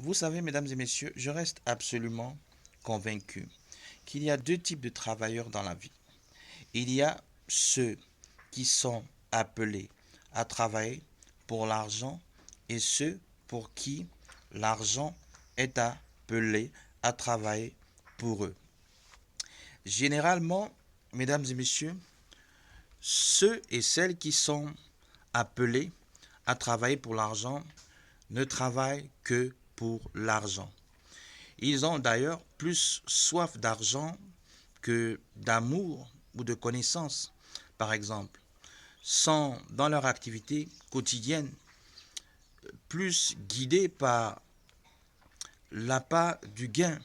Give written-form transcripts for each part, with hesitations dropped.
Vous savez, mesdames et messieurs, je reste absolument convaincu qu'il y a deux types de travailleurs dans la vie. Il y a ceux qui sont appelés à travailler pour l'argent et ceux pour qui l'argent est appelé à travailler pour eux. Généralement, mesdames et messieurs, ceux et celles qui sont appelés à travailler pour l'argent ne travaillent que pour l'argent. Ils ont d'ailleurs plus soif d'argent que d'amour ou de connaissance, par exemple. Sont dans leur activité quotidienne plus guidés par l'appât du gain,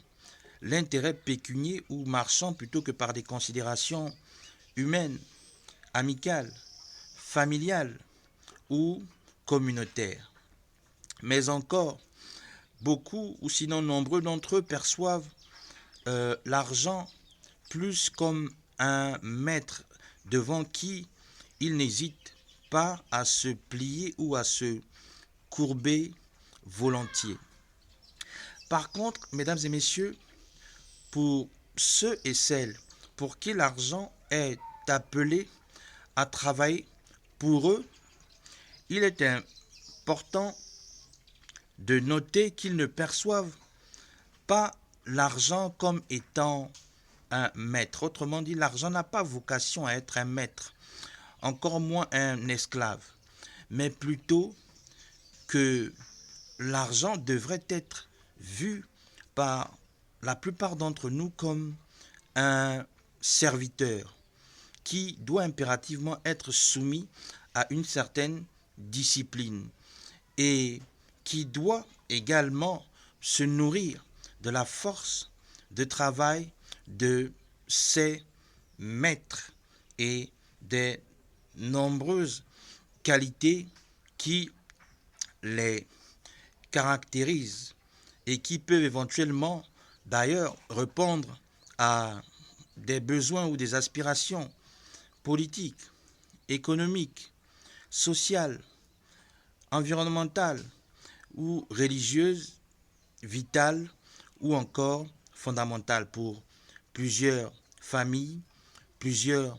l'intérêt pécunier ou marchand plutôt que par des considérations humaines, amicales, familiales ou communautaires. Mais encore, beaucoup ou sinon nombreux d'entre eux perçoivent l'argent plus comme un maître devant qui ils n'hésitent pas à se plier ou à se courber volontiers. Par contre, mesdames et messieurs, pour ceux et celles pour qui l'argent est appelé à travailler pour eux, il est important de noter qu'ils ne perçoivent pas l'argent comme étant un maître. Autrement dit, l'argent n'a pas vocation à être un maître, encore moins un esclave, mais plutôt que l'argent devrait être vu par la plupart d'entre nous comme un serviteur qui doit impérativement être soumis à une certaine discipline et qui doit également se nourrir de la force de travail de ses maîtres et des nombreuses qualités qui les caractérisent et qui peuvent éventuellement d'ailleurs répondre à des besoins ou des aspirations politiques, économiques, sociales, environnementales ou religieuses, vitales ou encore fondamentales pour plusieurs familles, plusieurs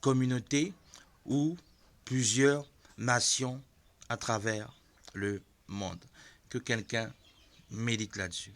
communautés ou plusieurs nations à travers le monde. Que quelqu'un médite là-dessus.